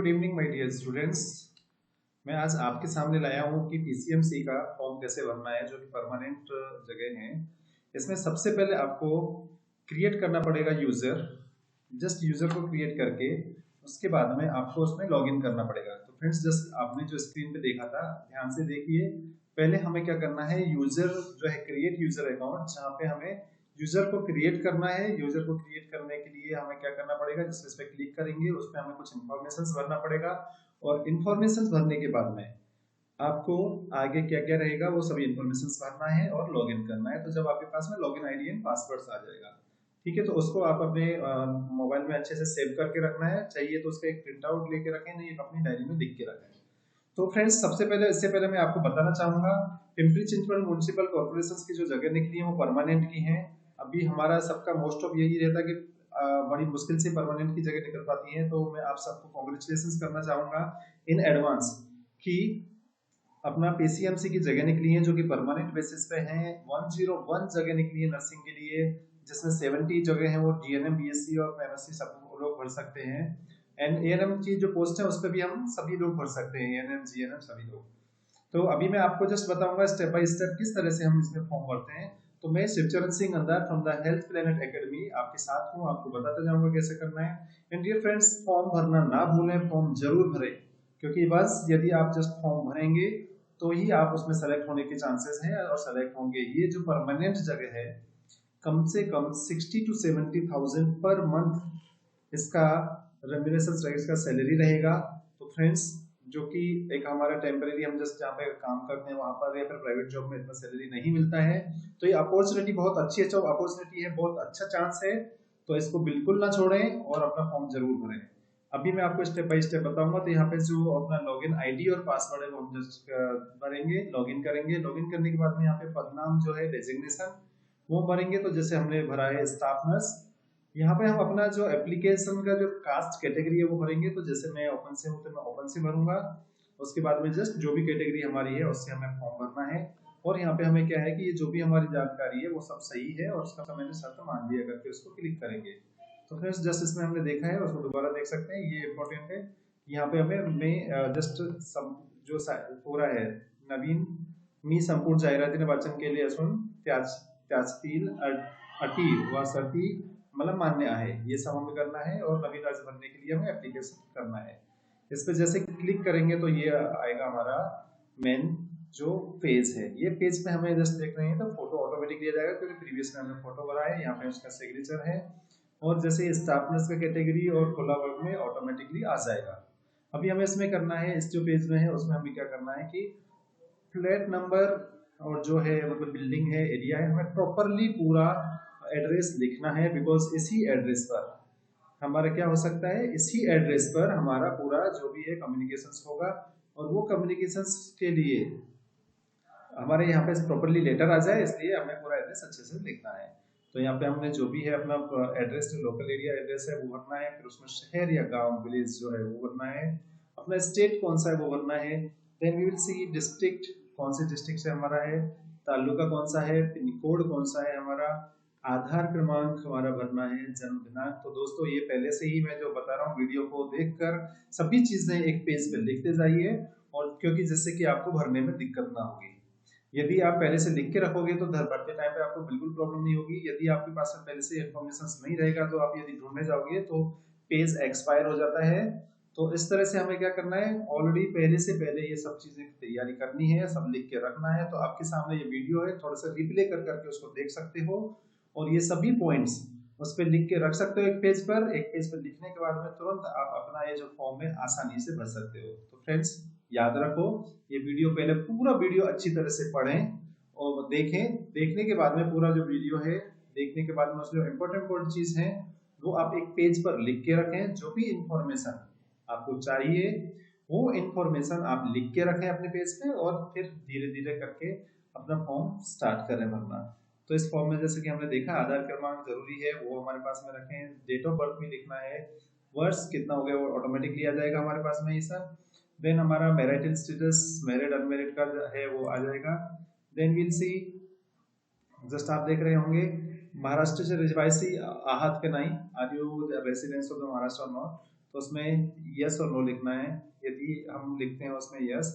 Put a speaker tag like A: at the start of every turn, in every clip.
A: Good evening my dear students. मैं आज आपके सामने लाया हूँ कि पीसीएमसी का फॉर्म कैसे भरना है, जो कि परमानेंट जगह है। इसमें सबसे पहले आपको क्रिएट करना पड़ेगा यूजर। जस्ट यूजर को क्रिएट करके उसके बाद में आपको उसमें लॉगिन करना पड़ेगा। तो फ्रेंड्स, जस्ट आपने जो स्क्रीन पे देखा था, ध्यान से देखिए। पहले हमें क्या करना है, यूजर जो है क्रिएट यूजर अकाउंट, जहाँ पे हमें यूजर को क्रिएट करना है। यूजर को क्रिएट करने के लिए हमें क्या करना पड़ेगा, जिस इस पे क्लिक करेंगे उस पे हमें कुछ इन्फॉर्मेशन भरना पड़ेगा, और इन्फॉर्मेशन भरने के बाद में आपको आगे क्या क्या रहेगा वो सभी इन्फॉर्मेशन भरना है और लॉगिन करना है। तो जब आपके पास में लॉगिन आईडी एंड पासवर्ड आ जाएगा, ठीक है, तो उसको आप अपने मोबाइल में अच्छे से सेव करके रखना है। चाहिए तो उसका एक प्रिंट आउट लेके रखें, नहीं अपनी डायरी में लिख के रखें। तो फ्रेंड्स, सबसे पहले इससे पहले मैं आपको बताना चाहूंगा, पिंपरी चिंचवड म्युनिसिपल कॉर्पोरेशन की जो जगह निकली है वो परमानेंट की है। अभी हमारा सबका मोस्ट ऑफ यही रहता है कि बड़ी मुश्किल से परमानेंट की जगह निकल पाती है। तो मैं आप सबको कॉन्ग्रेचुलेशन करना चाहूंगा इन एडवांस कि अपना पीसीएमसी की जगह निकली है, जो कि परमानेंट बेसिस पे है। 101 जगह निकली है नर्सिंग के लिए, जिसमें 70 जगह है वो जीएनएम बीएससी और एमएससी सब लोग भर सकते हैं। एंड एएनएम की जो पोस्ट है उस पर भी हम सभी लोग भर सकते हैं, एएनएम जीएनएम सभी लोग। तो अभी मैं आपको जस्ट बताऊंगा स्टेप बाय स्टेप किस तरह से हम इसमें फॉर्म भरते हैं। तो मैं शिवचरण सिंह अंदार from the health planet academy आपके साथ हूँ, आपको बताता जाऊंगा कैसे करना है। एंड डियर फ्रेंड्स, फॉर्म भरना ना भूलें, फॉर्म जरूर भरें, क्योंकि बस यदि आप जस्ट फॉर्म भरेंगे तो ही आप उसमें सेलेक्ट होने के चांसेस हैं और सेलेक्ट होंगे। ये जो परमानेंट जगह है, कम से कम 60 to 70,000 पर मंथ इसका रेम्युनरेशन रहेगा, इसका सैलरी रहेगा। तो फ्रेंड्स, जो कि एक हमारा टेम्परेरी हम जस्ट जहाँ पे काम करते हैं वहां पर या फिर प्राइवेट जॉब में इतना सैलरी नहीं मिलता है, तो ये अपॉर्चुनिटी बहुत अच्छी अपॉर्चुनिटी है, बहुत अच्छा चांस है। तो इसको बिल्कुल ना छोड़ें और अपना फॉर्म जरूर भरें। अभी मैं आपको स्टेप बाय स्टेप बताऊंगा। तो यहाँ पे जो अपना लॉगिन आईडी और पासवर्ड है वो हम जस्ट भरेंगे, लॉगिन करेंगे। लॉगिन करने के बाद में यहाँ पे पदनाम जो है, डेजिग्नेशन, वो भरेंगे। तो जैसे हमने भरा है स्टाफ नर्स, यहाँ पे हम अपना जो एप्लीकेशन का जो कास्ट कैटेगरी है वो भरेंगे। तो जैसे मैं ओपन से हूँ तो मैं ओपन से भरूंगा। उसके बाद में जस्ट जो भी कैटेगरी हमारी है उससे हमें फॉर्म भरना है। और यहाँ पे हमें क्या है कि ये जो भी हमारी जानकारी है वो सब सही है और उसका मैंने शर्त मान लिया करके उसको क्लिक करेंगे। तो फ्रेंड्स, जस्ट इसमें हमने देखा है, उसको दोबारा देख सकते हैं, ये इंपॉर्टेंट है। यहाँ पे हमें मैं जस्ट सब जो पूरा है, नवीन मी संपूर्ण जाहिराती वाचन के लिए असून त्याचतील अटी व सती मतलब मान्य आहे, ये सब हमें करना है। और नवीन अर्ज भरने के लिए हमें एप्लीकेशन करना है। इस पे जैसे क्लिक करेंगे तो ये आएगा हमारा मेन जो पेज है। ये पेज पे हमें जस्ट देख रहे हैं तो फोटो ऑटोमेटिकली आ जाएगा, क्योंकि प्रीवियस में हमने फोटो भरा है। यहाँ पे उसका सिग्नेचर है, और जैसे स्टाफ नर्स का कैटेगरी और खुला वर्ग में ऑटोमेटिकली आ जाएगा। अभी हमें इसमें करना है, इस जो पेज में है उसमें हमें क्या करना है कि फ्लैट नंबर और जो है मतलब बिल्डिंग है, एरिया है, हमें प्रॉपरली पूरा एड्रेस लिखना है। बिकॉज इसी एड्रेस पर हमारा क्या हो सकता है, इसी एड्रेस पर हमारा पूरा जो भी है कम्युनिकेशंस होगा, और वो कम्युनिकेशंस के लिए हमारे यहाँ पे प्रॉपरली लेटर आ जाए, इसलिए हमें पूरा एड्रेस अच्छे से लिखना है। तो यहाँ पे हमने जो भी है अपना एड्रेस, जो लोकल एरिया एड्रेस है वो भरना है। फिर उसमें शहर या गांव विलेज जो है वो भरना है। अपना स्टेट कौन सा है वो भरना है। Then we will see district, कौन से डिस्ट्रिक्ट से हमारा है, तालुका कौन सा है, पिन कोड कौन सा है हमारा, आधार क्रमांक हमारा भरना है, जन्म दिनांक। तो दोस्तों, ये पहले से ही मैं जो बता रहा हूँ वीडियो को देखकर सभी चीजें एक पेज पे लिखते जाइए, और क्योंकि जिससे कि आपको भरने में दिक्कत ना होगी। यदि आप पहले से लिख के रखोगे तो भरते टाइम पे आपको बिल्कुल प्रॉब्लम नहीं होगी। यदि आपके पास में पहले से इन्फॉर्मेशन नहीं रहेगा तो आप यदि ढूंढने जाओगे तो पेज एक्सपायर हो जाता है। तो इस तरह से हमें क्या करना है, ऑलरेडी पहले से पहले ये सब चीजें तैयारी करनी है, सब लिख के रखना है। तो आपके सामने ये वीडियो है, थोड़ा सा रिप्ले कर करके उसको देख सकते हो, और ये सभी पॉइंट्स उस पर लिख के रख सकते हो एक पेज पर। एक पेज पर लिखने के बाद में तुरंत आप अपना ये जो फॉर्म है आसानी से भर सकते हो। तो फ्रेंड्स, याद रखो, ये वीडियो पहले पूरा वीडियो अच्छी तरह से पढ़ें और देखें। देखने के बाद में पूरा जो वीडियो है देखने के बाद में उसमें इम्पोर्टेंट चीज है वो आप एक पेज पर लिख के रखें। जो भी इंफॉर्मेशन आपको चाहिए वो इंफॉर्मेशन आप लिख के रखें अपने पेज पे, और फिर धीरे धीरे करके अपना फॉर्म स्टार्ट करें भरना। तो इस फॉर्म में जैसे कि हमने देखा, आधार क्रमांक जरूरी है, वो हमारे पास में रखें। डेट ऑफ बर्थ भी लिखना है, वर्ष कितना हो गया वो ऑटोमेटिकली आ जाएगा हमारे पास में ये सब। देन हमारा मैरिटल स्टेटस, मैरिड अनमैरिड का है वो आ जाएगा। देन विल सी, जस्ट आप देख रहे होंगे, महाराष्ट्र से रहिवासी आहात के नहीं, are you residence of the Maharashtra or not. तो उसमें यस और नो लिखना है। यदि हम लिखते हैं उसमें यस,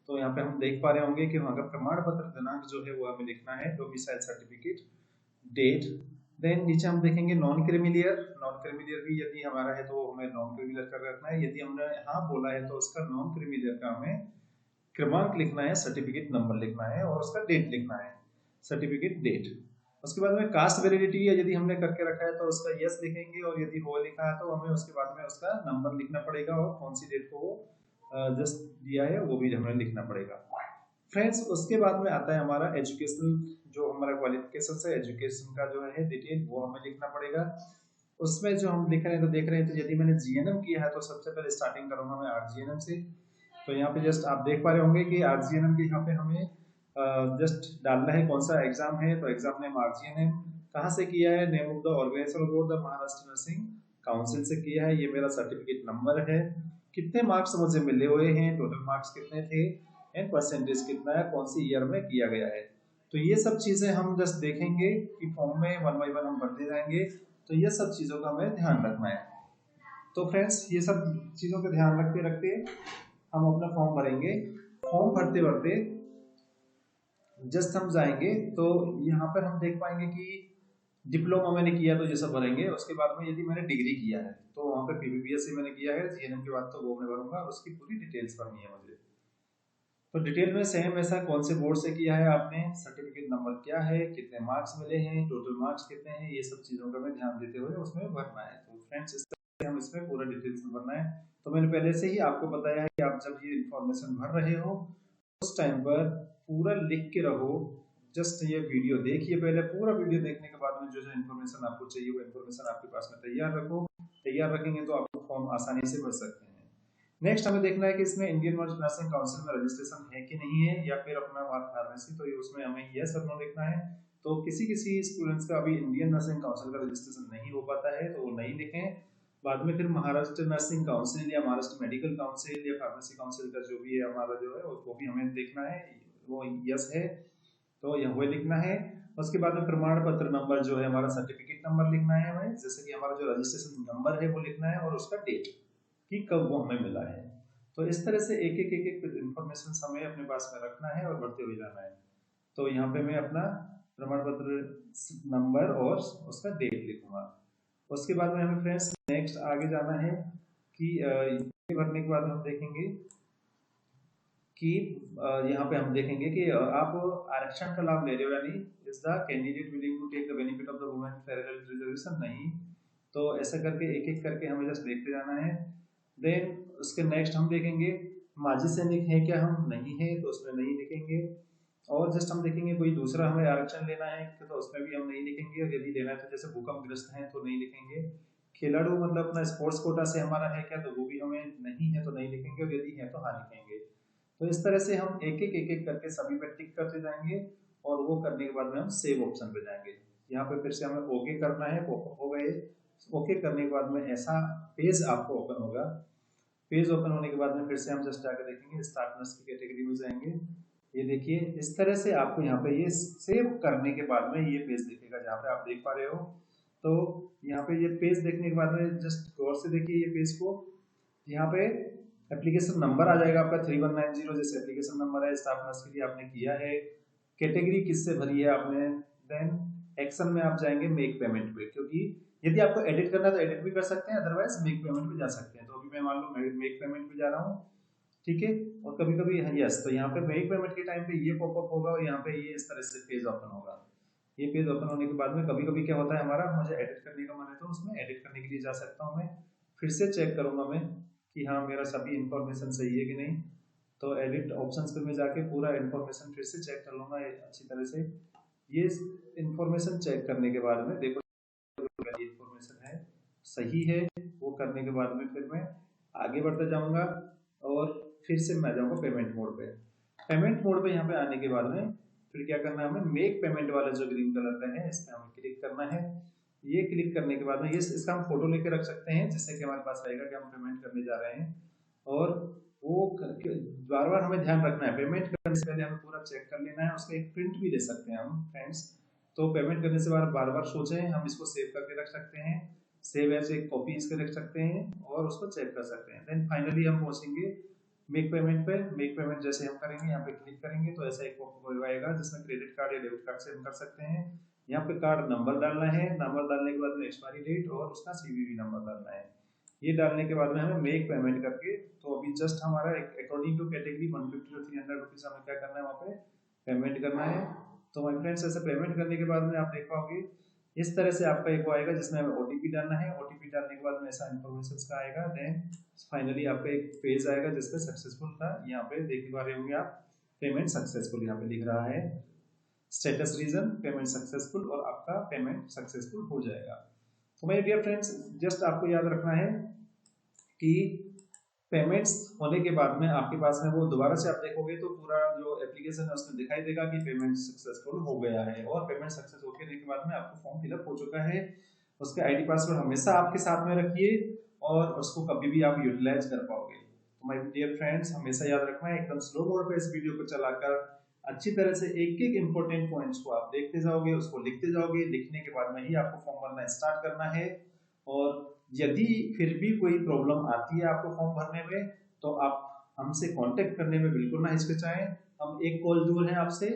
A: तो यहाँ पे हम देख पा रहे होंगे कि वहाँ का प्रमाण पत्र दिनांक जो है वो हमें लिखना है, डोमिसाइल सर्टिफिकेट, डेट। देन नीचे हम देखेंगे नॉन क्रीमिलियर। नॉन क्रीमिलियर भी यदि हमारा है तो हमें नॉन क्रीमिलियर का रखना है। यदि हमने हाँ बोला है तो उसका नॉन क्रीमिलियर का हमें क्रमांक लिखना है, सर्टिफिकेट नंबर लिखना है और उसका डेट लिखना है, सर्टिफिकेट डेट। उसके बाद में कास्ट वैलिडिटी है, यदि हमने करके रखा है तो उसका यस लिखेंगे, और यदि वो लिखा है तो हमें उसके बाद में उसका नंबर लिखना पड़ेगा और कौन सी डेट को वो जस्ट दिया है वो भी हमें लिखना पड़ेगा। फ्रेंड्स, उसके बाद में आता है हमारा एजुकेशनल, जो हमारा क्वालिफिकेशन है, एजुकेशन का जो है डिटेल वो हमें लिखना पड़ेगा। उसमें जो हम लिख रहे हैं तो देख रहे हैं, तो यदि मैंने जीएनएम किया है तो सबसे पहले स्टार्टिंग करूंगा मैं आरजीएनएम से। तो यहाँ पे जस्ट आप देख पा रहे होंगे कि आरजीएनएम के यहाँ पे हमें जस्ट डालना है कौन सा एग्जाम है, तो एग्जाम नेम आरजीएनएम, कहाँ से किया है, name of the organisation board the Maharashtra nursing council से किया है, ये मेरा सर्टिफिकेट नंबर है, कितने मार्क्स मुझे मिले हुए हैं, टोटल मार्क्स कितने थे, एंड परसेंटेज कितना है, कौन सी ईयर में किया गया है। तो ये सब चीजें हम जस्ट देखेंगे कि फॉर्म में वन बाय वन हम भरते जाएंगे, तो ये सब चीजों का हमें ध्यान रखना है। तो फ्रेंड्स, ये सब चीजों का ध्यान रखते रखते हम अपना फॉर्म भरेंगे। फॉर्म भरते भरते जस्ट हम जाएंगे तो यहाँ पर हम देख पाएंगे कि डिप्लोमा मैंने किया तो ये सब भरेंगे। उसके बाद में यदि मैंने डिग्री किया है तो वहाँ पे पीबीबीएस से मैंने किया है, जीएनएम के बाद तो वो मैं भरूंगा, उसकी पूरी डिटेल्स भरनी है मुझे। तो डिटेल में सेम ऐसा कौन से बोर्ड से किया है आपने, सर्टिफिकेट नंबर क्या है, कितने मार्क्स मिले हैं, टोटल मार्क्स कितने हैं, ये सब चीज़ों का मैं ध्यान देते हुए उसमें भरना है। तो फ्रेंड्स, इस तरह से हम इसमें पूरा डिटेल्स में भरना है। तो मैंने पहले से ही आपको बताया है कि आप जब ये इन्फॉर्मेशन भर रहे हो उस टाइम पर पूरा लिख के रहो। जस्ट ये वीडियो देखिए, पहले पूरा वीडियो देखने के बाद में जो जो इन्फॉर्मेशन आपको चाहिए वो इन्फॉर्मेशन आपके पास में तैयार रखो। तैयार रखेंगे तो आप फॉर्म आसानी से भर सकते हैं। नेक्स्ट हमें देखना है कि इसमें इंडियन नर्सिंग काउंसिल में रजिस्ट्रेशन है कि नहीं है, या फिर अपना फार्मेसी, तो ये उसमें हमें यस और नो लिखना है। तो किसी किसी स्टूडेंट्स का अभी इंडियन नर्सिंग काउंसिल का रजिस्ट्रेशन नहीं हो पाता है तो वो नहीं लिखें। बाद में फिर महाराष्ट्र नर्सिंग काउंसिल या महाराष्ट्र मेडिकल काउंसिल या फार्मेसी काउंसिल का जो भी है हमारा जो है वो भी हमें देखना है, वो यस है तो यह वो लिखना है। उसके बाद में प्रमाण पत्र नंबर जो है हमारा सर्टिफिकेट नंबर लिखना है हमें, जैसे कि हमारा जो रजिस्ट्रेशन नंबर है वो लिखना है और उसका डेट कि कब वो हमें मिला है। तो इस तरह से एक एक इंफॉर्मेशन हमें अपने पास में रखना है और बढ़ते हुए जाना है। तो यहाँ पे मैं अपना प्रमाण पत्र नंबर और उसका डेट लिखूंगा। उसके बाद में हमें फ्रेंड्स नेक्स्ट आगे जाना है कि ये भरने के बाद हम देखेंगे कि यहाँ पे हम देखेंगे कि आप आरक्षण का लाभ ले रहे हो या नहीं, is the candidate willing to take the benefit of the women federal reservation, नहीं। तो ऐसा करके एक एक करके हमें जस्ट देखते जाना है। देन उसके नेक्स्ट हम देखेंगे माजी सैनिक है क्या, हम नहीं है तो उसमें नहीं लिखेंगे। और जस्ट हम देखेंगे कोई दूसरा हमें आरक्षण लेना है तो उसमें भी हम नहीं लिखेंगे, और यदि लेना है तो जैसे भूकंपग्रस्त हैं तो नहीं लिखेंगे। खिलाड़ू मतलब अपना स्पोर्ट्स कोटा से हमारा है क्या, तो वो भी हमें नहीं है तो नहीं लिखेंगे, और यदि है तो हाँ लिखेंगे। तो इस तरह से हम एक एक करके सभी पे टिक करते जाएंगे, और वो करने के बाद में हम सेव ऑप्शन पे जाएंगे। यहाँ पे फिर से हमें ओके करना है, हो गए। ओके करने के बाद में ऐसा पेज आपको ओपन होगा। पेज ओपन होने के बाद में फिर से हम जस्ट जाकर देखेंगे स्टार्ट नर्स की कैटेगरी में जाएंगे। ये देखिए इस तरह से आपको यहाँ पे ये सेव करने के बाद में ये पेज दिखेगा जहाँ पे आप देख पा रहे हो। तो यहाँ पे ये पेज देखने के बाद में जस्ट गौर से देखिए ये पेज को। यहाँ पे एप्लीकेशन नंबर आ जाएगा आपका 3190, जैसे एप्लीकेशन नंबर है, स्टाफ नर्स के लिए आपने किया है, कैटेगरी किससे भरी है आपने। देन एक्शन में आप जाएंगे मेक पेमेंट पे, क्योंकि यदि आपको एडिट करना है तो एडिट भी कर सकते हैं, अदरवाइज मेक पेमेंट पे जा सकते हैं। तो अभी मैं मान लो मेक पेमेंट पे जा रहा हूँ, ठीक है। और कभी कभी यस, तो यहाँ पे मेक पेमेंट के टाइम पे ये पॉपअप होगा और यहाँ पे ये इस तरह से पेज ओपन होगा। ये पेज ओपन होने के बाद में कभी कभी क्या होता है हमारा, मुझे एडिट करने का मन है तो उसमें एडिट करने के लिए जा सकता हूँ मैं। फिर से चेक करूंगा मैं कि हाँ मेरा सभी इंफॉर्मेशन सही है कि नहीं। तो एडिट ऑप्शंस पे मैं जाके पूरा इंफॉर्मेशन फिर से चेक कर लूंगा अच्छी तरह से। ये इंफॉर्मेशन चेक करने के बाद में देखो मेरी इंफॉर्मेशन है सही है, वो करने के बाद में फिर मैं आगे बढ़ता जाऊंगा और फिर से मैं जाऊंगा पेमेंट मोड पे। पेमेंट मोड पे यहाँ पे आने के बाद में फिर क्या करना है हमें, मेक पेमेंट वाला जो ग्रीन कलर का है इस पे हमें क्लिक करना है। ये क्लिक करने के बाद में ये इसका हम फोटो लेके रख सकते हैं, जिससे कि हमारे पास रहेगा कि हम पेमेंट करने जा रहे हैं। और वो बार बार हमें ध्यान रखना है, पेमेंट करने से पहले हमें पूरा चेक कर लेना है, उसका एक प्रिंट भी ले सकते हैं हम फ्रेंड्स। तो पेमेंट करने से बार बार सोचें, हम इसको सेव करके रख सकते हैं। सेव एज एक कॉपी इसके रख सकते हैं और उसको चेक कर सकते हैं। देन फाइनली हम पहुंचेंगे मेक पेमेंट पे। मेक पेमेंट जैसे हम करेंगे, यहाँ पे क्लिक करेंगे तो ऐसा एक पॉपअप आएगा जिसमें क्रेडिट कार्ड या डेबिट कार्ड से हम कर सकते हैं। यहाँ पे कार्ड नंबर डालना है, नंबर डालने के बाद में एक्सपायरी डेट और उसका सीवीवी नंबर डालना है। ये डालने के बाद में हमें मेक पेमेंट करके, तो अभी जस्ट हमारा according to category 150 to 300 rupees हमें क्या करना है, वहाँ पे पेमेंट करना है। तो माय फ्रेंड्स ऐसे पेमेंट करने के बाद में आप देख पाओगे इस तरह से आपका एक आएगा जिसमें हमें ओटीपी डालना है। ओटीपी डालने के बाद में ऐसा इन्फॉर्मेशन का आएगा। देन फाइनली आपका एक पेज आएगा जिसपे सक्सेसफुल था, यहाँ पे देख पा रहे होंगे आप, पेमेंट सक्सेसफुल यहाँ पे लिख रहा है, स्टेटस रीजन पेमेंट सक्सेसफुल, और आपका पेमेंट सक्सेसफुल हो जाएगा। तो माय डियर फ्रेंड्स, जस्ट आपको याद रखना है कि पेमेंट्स होने के बाद में आपके पास में वो दोबारा से आप देखोगे तो पूरा जो एप्लीकेशन है उसमें दिखाई देगा कि पेमेंट सक्सेसफुल हो गया है, और पेमेंट सक्सेस होने के बाद में आपको फॉर्म फिलअप हो चुका है। उसके आईडी पासवर्ड हमेशा आपके साथ में रखिए और उसको कभी भी आप यूटिलाइज कर पाओगे। तो माय डियर फ्रेंड्स, हमेशा याद रखना है, एकदम स्लो मोड पे इस वीडियो को चलाकर अच्छी तरह से एक एक इंपॉर्टेंट पॉइंट्स को आप देखते जाओगे, उसको लिखते जाओगे। लिखने के बाद में ही आपको फॉर्म भरना स्टार्ट करना है। और यदि फिर भी कोई प्रॉब्लम आती है आपको फॉर्म भरने में, तो आप हमसे कांटेक्ट करने में बिल्कुल ना हिचकिचाएं। हम एक कॉल दूर हैं आपसे,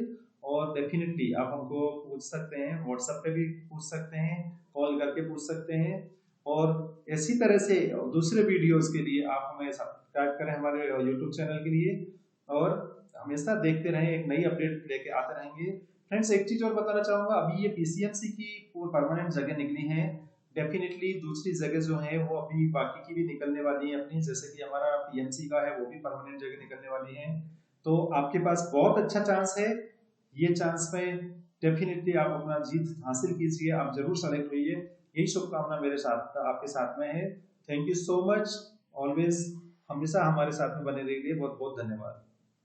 A: और डेफिनेटली आप हमको पूछ सकते हैं, व्हाट्सएप पे भी पूछ सकते हैं, कॉल करके पूछ सकते हैं। और इसी तरह से दूसरे वीडियोस के लिए आप हमें सब्सक्राइब करें हमारे यूट्यूब चैनल के लिए, और हमेशा देखते रहें, एक नई अपडेट लेके आते रहेंगे। फ्रेंड्स, एक चीज और बताना चाहूंगा, अभी ये पीसीएमसी की परमानेंट जगह निकली है। डेफिनेटली दूसरी जगह जो है वो अभी बाकी की भी निकलने वाली है अपनी, जैसे कि हमारा पीएमसी का है वो भी परमानेंट जगह निकलने वाली है। तो आपके पास बहुत अच्छा चांस है, ये चांस में डेफिनेटली आप अपना जीत हासिल कीजिए, आप जरूर सेलेक्ट होइए। यही शुभकामना मेरे साथ आपके साथ में है। Thank you so much, always हमेशा हमारे साथ में बने रहिए। बहुत बहुत धन्यवाद।